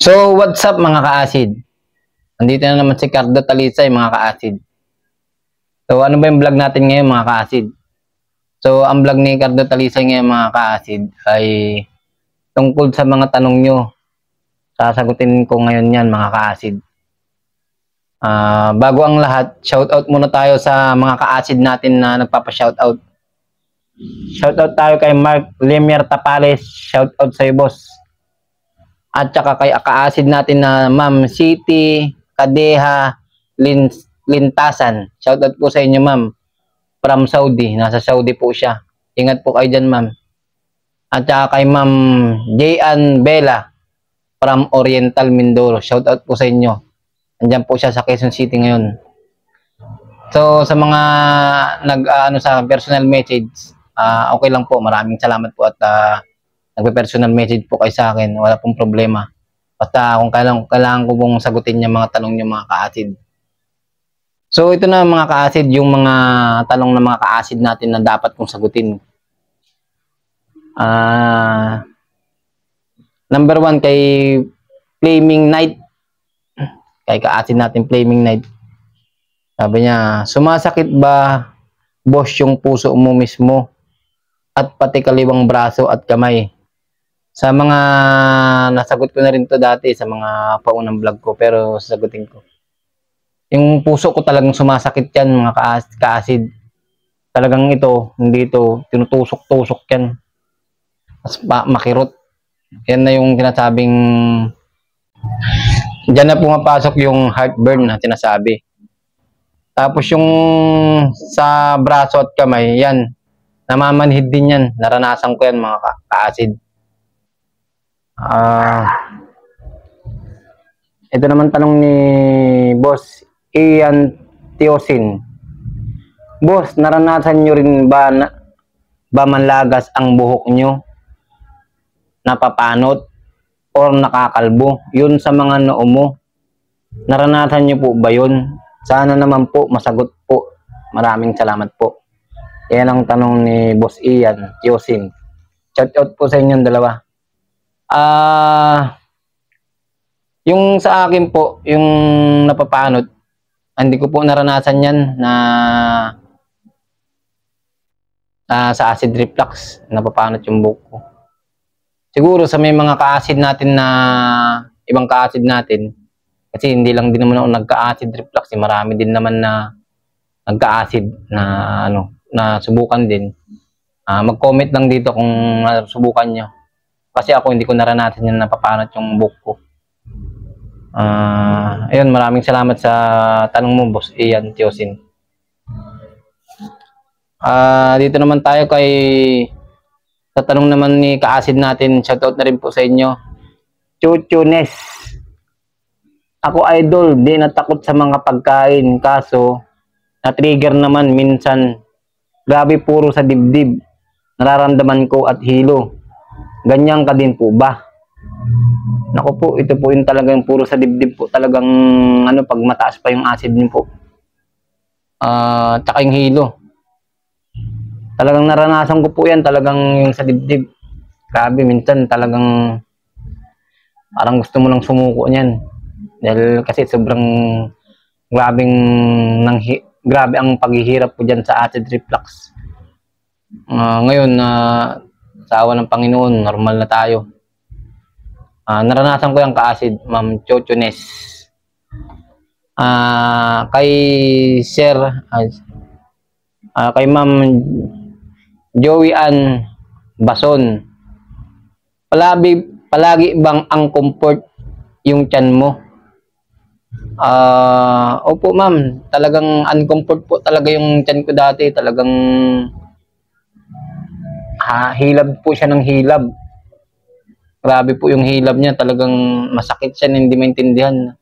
So, what's up mga ka-acid? Nandito na naman si Cardo Talisay mga ka-acid. So, ano ba yung vlog natin ngayon mga ka-acid? So, ang vlog ni Cardo Talisay ngayon mga ka-acid ay tungkol sa mga tanong nyo. Sasagutin ko ngayon yan mga ka-acid. Bago ang lahat, shoutout muna tayo sa mga ka-acid natin na nagpapa-shoutout. Shoutout tayo kay Mark Lemier Tapales. Shoutout sa iyo, boss. At saka kay ka-acid natin na Ma'am City Kadeha Lintasan. Shoutout po sa inyo, ma'am. From Saudi. Nasa Saudi po siya. Ingat po kayo dyan, ma'am. At saka kay Ma'am Jayan Bella from Oriental Mindoro. Shoutout po sa inyo. Andyan po siya sa Quezon City ngayon. So, sa mga sa personal message, okay lang po. Maraming salamat po at nagpe-personal message po kayo sa akin. Wala pong problema. Basta kung kailangan ko pong sagutin yung mga tanong nyo mga ka-acid. So ito na mga ka-acid, yung mga tanong ng mga ka-acid natin na dapat kong sagutin. Number 1 kay Flaming Night. Kay ka-acid natin Flaming Night. Sabi niya, sumasakit ba, boss, yung puso mo mismo at pati kaliwang braso at kamay? Sa mga nasagot ko na rin to dati sa mga paunang vlog ko, pero sasagutin ko. Yung puso ko talagang sumasakit yan mga ka-acid. Talagang ito, hindi ito, tinutusok-tusok yan. Mas makirot. Yan na yung sinasabing, dyan na pumapasok yung heartburn na sinasabi. Tapos yung sa braso at kamay, yan, namamanhid din yan. Naranasan ko yan mga ka-acid. Ito naman tanong ni Boss Ian Teosin. Boss, naranasan nyo rin ba manlagas ang buhok nyo? Napapanot or nakakalbo? Yun sa mga noo mo. Naranasan nyo po ba yun? Sana naman po masagot po. Maraming salamat po. Yan ang tanong ni Boss Ian Teosin. Shout out po sa inyong dalawa. Yung sa akin po, yung napapanot, hindi ko po naranasan yan na sa acid reflux, napapanot yung buhok ko. Siguro sa may mga ka-acid natin na, ibang ka-acid natin, kasi hindi lang din naman ako nagka-acid reflux, marami din naman na nagka-acid na, na subukan din. Mag-comment lang dito kung subukan nyo. Kasi ako hindi ko naranasan yan napapanot yung buhok ko. Ayun, maraming salamat sa tanong mo, Boss Ian Teosin. Dito naman tayo sa tanong naman ni ka-acid natin. Shoutout na rin po sa inyo. Chuchunes. Ako idol, di natakot sa mga pagkain. Kaso, na-trigger naman minsan. Grabe, puro sa dibdib. Nararamdaman ko at hilo. Ganyan ka din po ba? Naku po, ito po yung talagang puro sa dibdib po. Talagang pag mataas pa yung acid niyo po. Tsaka yung hilo. Talagang naranasan ko po yan. Talagang yung sa dibdib. Grabe, minsan talagang parang gusto mo lang sumuko niyan. Dahil kasi sobrang grabe ang paghihirap po dyan sa acid reflux. Ngayon, sa awa ng Panginoon, normal na tayo. Naranasan ko yung ka-acid, Ma'am Chochones. Kay Sir, kay Ma'am Joey Ann Bason, palagi bang ang comfort yung tiyan mo? Opo ma'am, talagang uncomfort po talaga yung tiyan ko dati. Talagang hilab po siya ng hilab. Grabe po yung hilab niya. Talagang masakit siya na hindi maintindihan.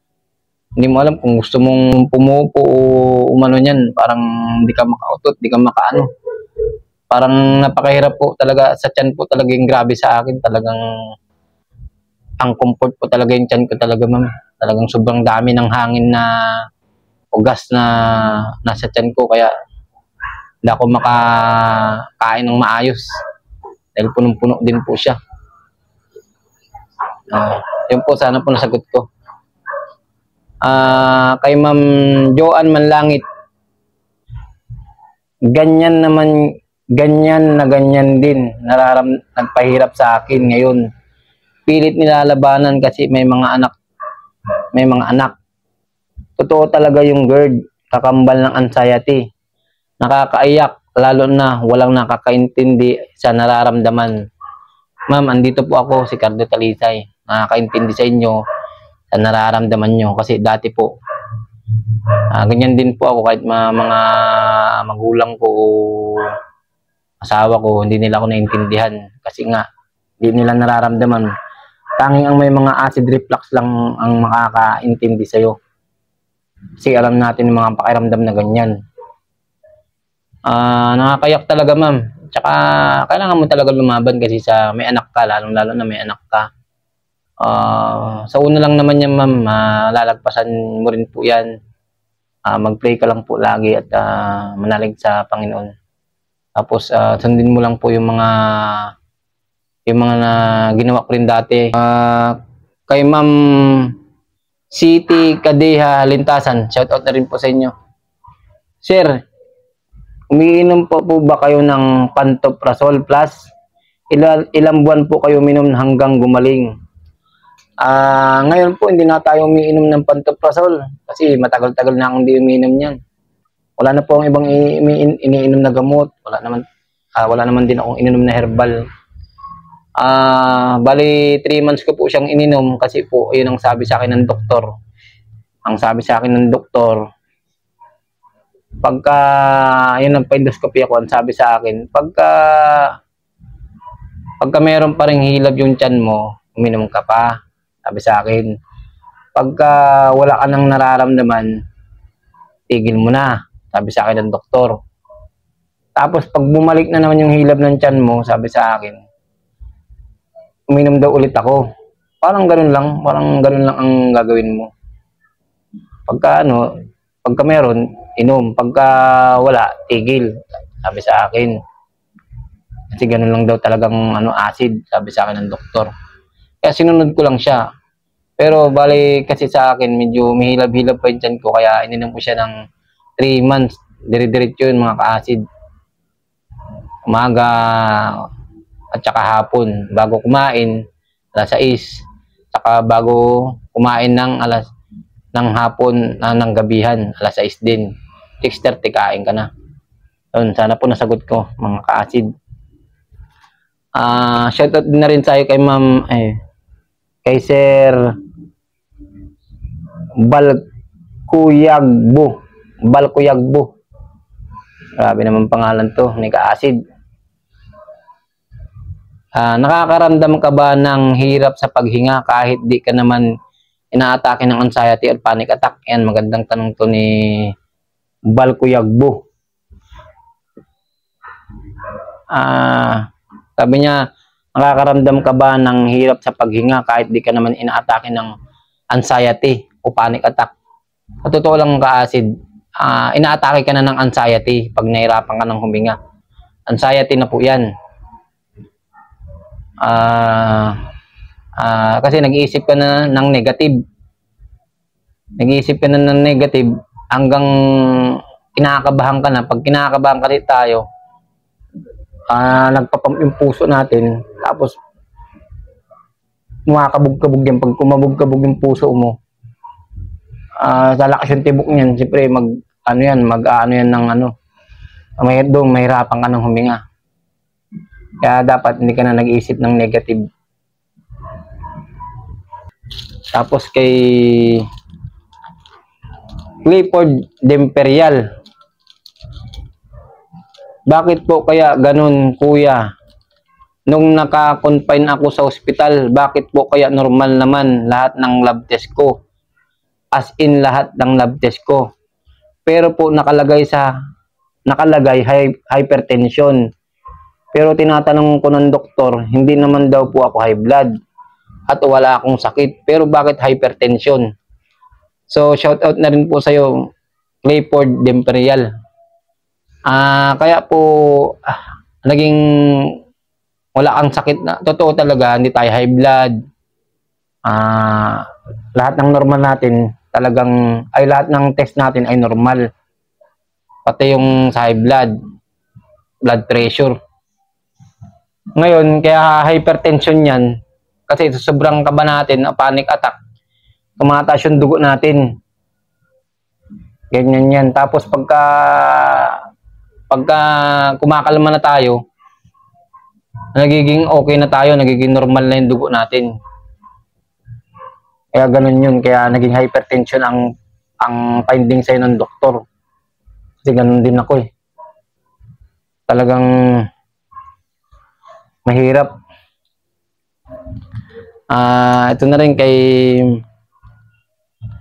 Hindi mo alam kung gusto mong pumupo o umano niyan. Parang hindi ka makautot, hindi ka makaano. Parang napakahirap po talaga sa tiyan po talaga yung grabe sa akin. Talagang ang comfort po talaga yung tiyan ko talaga ma'am. Talagang sobrang dami ng hangin na ugas na nasa tiyan ko. Kaya hindi ako makakain ng maayos. Dahil punong-puno din po siya. Yun po, sana po nasagot ko. Kay Ma'am Joanne Manlangit, ganyan na ganyan din nagpahirap sa akin ngayon. Pilit nilalabanan kasi may mga anak. Totoo talaga yung GERD, kakambal ng anxiety. Nakakaiyak, lalo na walang nakakaintindi sa nararamdaman. Ma'am, andito po ako, si Cardo Talisay. Nakakaintindi sa inyo sa nararamdaman nyo. Kasi dati po, ganyan din po ako kahit mga magulang ko o asawa ko, hindi nila ako naintindihan. Kasi nga, hindi nila nararamdaman. Tanging ang may mga acid reflux lang ang makakaintindi sa'yo. Kasi alam natin yung mga pakiramdam na ganyan. Nakakayak talaga, ma'am. Tsaka, kailangan mo talaga lumaban kasi sa may anak ka, lalong-lalo na may anak ka. Sa una lang naman yan, ma'am, lalagpasan mo rin po yan. Mag-pray ka lang po lagi at manalig sa Panginoon. Tapos, sundin mo lang po yung mga na ginawa ko rin dati. Kay Ma'am City Kadeha Lintasan, shoutout na rin po sa inyo. Sir, umiinom po ba kayo ng Pantoprazole Plus? Ilang buwan po kayo minom hanggang gumaling? Ngayon po hindi na tayo umiinom ng Pantoprazole kasi matagal-tagal na akong hindi umiinom niyan. Wala na po ang ibang iniinom na gamot. Wala naman din akong ininom na herbal. Bali 3 months ko po siyang ininom kasi po yun ang sabi sa akin ng doktor. Ang sabi sa akin ng doktor, pagka yun ang endoscopy ako, ang sabi sa akin, pagka meron pa ring hilab yung tiyan mo, uminom ka pa. Sabi sa akin, pagka wala ka nang nararamdaman, tigil mo na. Sabi sa akin ng doktor. Tapos pag bumalik na naman yung hilab ng tiyan mo, sabi sa akin, uminom daw ulit ako. Parang ganun lang ang gagawin mo. Pagka meron, inom. Pagka wala, tigil. Sabi sa akin. Kasi ganun lang daw talagang acid, sabi sa akin ng doktor. Kaya sinunod ko lang siya. Pero bali kasi sa akin, medyo mahilab-hilab pa yung tiyan ko. Kaya ininom ko siya ng 3 months. Dire-diretso yun mga ka-acid. Umaga at saka hapon. Bago kumain, alas 6. Saka bago kumain ng hapon, ng gabihan, alas 6 din. 6:30 kain ka na. Yun, sana po nasagot ko mga ka-acid. Shoutout din na rin sa'yo kay Ma'am, kay Sir Balkuyagbo. Grabe naman pangalan to, ni ka-acid. Nakakaramdam ka ba ng hirap sa paghinga kahit di ka naman inaatake ng anxiety or panic attack? Yan, magandang tanong to ni Balkuyagbo. Sabi niya, nakakaramdam ka ba ng hirap sa paghinga kahit di ka naman inaatake ng anxiety o panic attack? Sa totoo lang ka-acid, inaatake ka na ng anxiety pag nahirapan ka ng huminga. Anxiety na po yan. Kasi nag-iisip ka na ng negative. Hanggang kinakabahan ka na. Pag kinakabahan kasi tayo, nagpapump yung puso natin, tapos kumakabog-kabog yan. Pag kumabog-kabog yung puso mo, lalakas yung tibok niyan, siyempre mahirapan ka ng huminga. Kaya dapat hindi ka na nag-iisip ng negative. Tapos kay Clifford Demperial, bakit po kaya ganun, kuya? Nung naka-confine ako sa ospital, bakit po kaya normal naman lahat ng lab test ko? As in lahat ng lab test ko. Pero po nakalagay hypertension. Pero tinatanong ko ng doktor, hindi naman daw po ako high blood at wala akong sakit. Pero bakit hypertension? So shout out na rin po sa iyo, Clifford Demperial. Kaya po naging wala kang sakit na totoo talaga, hindi tayo high blood, Lahat ng normal natin, lahat ng test natin ay normal. Pati yung sa high blood pressure. Ngayon, kaya hypertension yan, kasi sobrang kaba natin, panic attack, tumataas yung dugo natin. Ganyan yan. Tapos pagka kumakalma na tayo, nagiging okay na tayo, nagiging normal na yung dugo natin. Kaya ganun yun, kaya naging hypertension ang finding sa'yo ng doktor. Kasi ganun din ako eh. Talagang mahirap. Ito na rin kay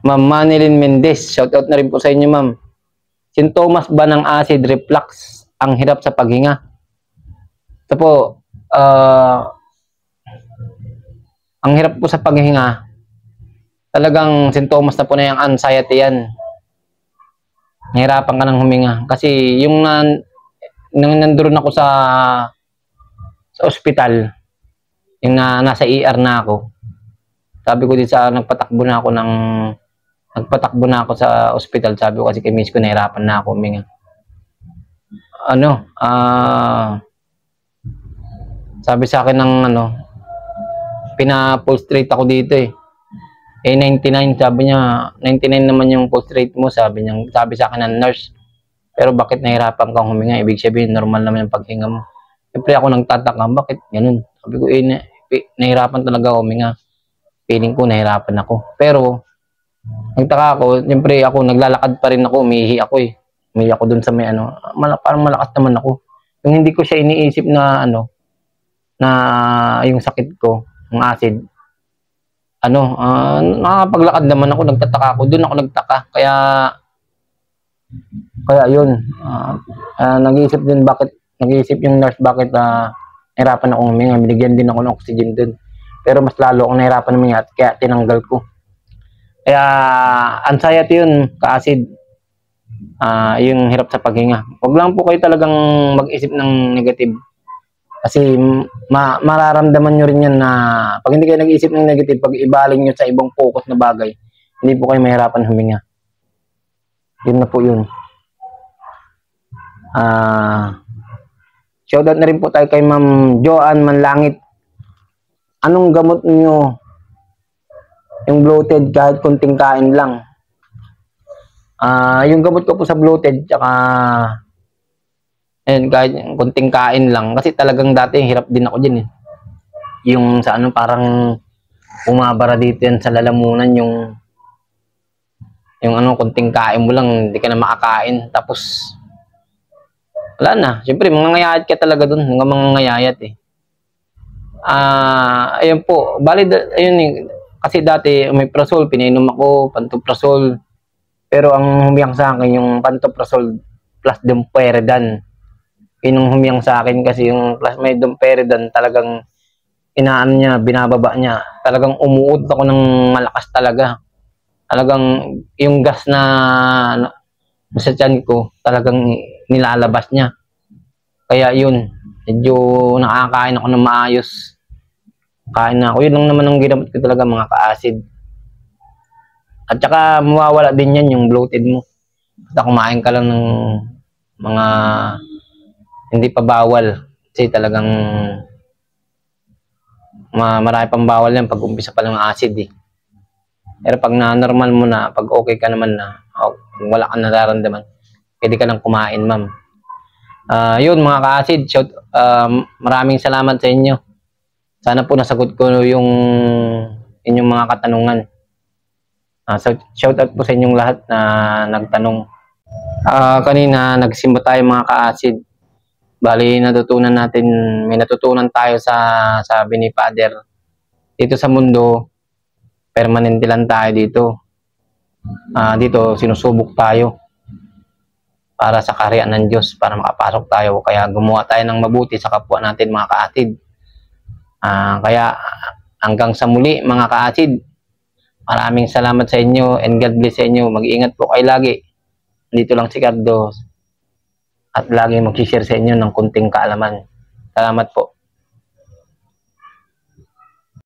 Ma'am Manilyn Mendez. Shoutout na rin po sa inyo, ma'am. Sintomas ba ng acid reflux ang hirap sa paghinga? Ito po, ang hirap po sa paghinga, talagang sintomas na po na yung anxiety yan. Nahirapan ka ng huminga. Kasi yung nandoon ako sa ospital, yung nasa ER na ako, sabi ko din nagpatakbo na ako sa ospital, sabi ko kasi kay miss ko, nahirapan na ako huminga. Sabi sa akin ng pina-pulse rate ako dito eh. 99, sabi niya, 99 naman yung pulse rate mo, sabi sa akin ng nurse. Pero bakit nahirapan kang huminga? Ibig sabihin, normal naman yung paghinga mo. Siyempre ako nagtataka, bakit ganun? Sabi ko, nahirapan talaga ako huminga. Feeling ko, nahirapan ako. Pero, nagtaka ako, siyempre ako, naglalakad pa rin ako, umihi ako eh. Umihi ako dun sa may parang malakas naman ako. Yung hindi ko siya iniisip na na yung sakit ko, yung acid, nakakapaglakad naman ako, nagtataka ako, doon ako nagtaka, kaya yun, nag-iisip yung nurse bakit nahirapan akong huminga, binigyan din ako ng oxygen doon, pero mas lalo akong nahirapan huminga, kaya tinanggal ko. Kaya anxiety yun, ka-acid, yung hirap sa paghinga. Huwag lang po kayo talagang mag-isip ng negative. Kasi mararamdaman nyo rin yan na pag hindi kayo nag-iisip ng negative, pag ibaling nyo sa ibang focus na bagay, hindi po kayo mahirapan huminga. Yun na po yun. Shoutout na rin po tayo kay Ma'am Joanne Manlangit. Anong gamot nyo yung bloated kahit kunting kain lang? Yung gamot ko po sa bloated, tsaka kahit kunting kain lang, kasi talagang dati hirap din ako dyan eh. Yung sa parang bumabara dito yan sa lalamunan, yung kunting kain mo lang, hindi ka na makakain. Tapos wala na, syempre mangangayayat ka talaga dun, mangangayayat eh. Ayun po, valid, ayun eh, kasi dati may Pantoprazole, pinainom ako, Pantoprazole, pero ang humiyang sa akin yung Pantoprazole plus Domperidone. Yung humiyang sa akin kasi yung plus may Domperidone, talagang binababa niya. Talagang umuod ako ng malakas talaga. Talagang yung gas na sa tiyan ko, talagang nilalabas niya. Kaya yun, medyo nakakain ako ng maayos. Kain na ako. Yun lang naman ang ginamot ko talaga, mga ka-acid. At saka mawawala din yan yung bloated mo. Basta kumain ka lang ng mga hindi pa bawal, kasi talagang marami pang bawal yan pag umpisa pa lang ng acid eh. Pero pag na-normal mo na, pag okay ka naman na, wala kang nararamdaman, pwede ka lang kumain, ma'am. Yun mga ka-acid, maraming salamat sa inyo. Sana po nasagot ko yung inyong mga katanungan. So shoutout po sa inyong lahat na nagtanong. Kanina nagsimba tayo mga ka-acid. Bali, may natutunan tayo sa sabi ni Father. Dito sa mundo, permanente lang tayo dito. Dito, sinusubok tayo para sa kaharian ng Diyos, para makapasok tayo. Kaya gumawa tayo ng mabuti sa kapwa natin mga ka-acid. Kaya hanggang sa muli mga ka-acid, maraming salamat sa inyo and God bless sa inyo. Mag-iingat po kayo lagi. Dito lang si Cardo. At lagi mag-share sa inyo ng kunting kaalaman. Salamat po.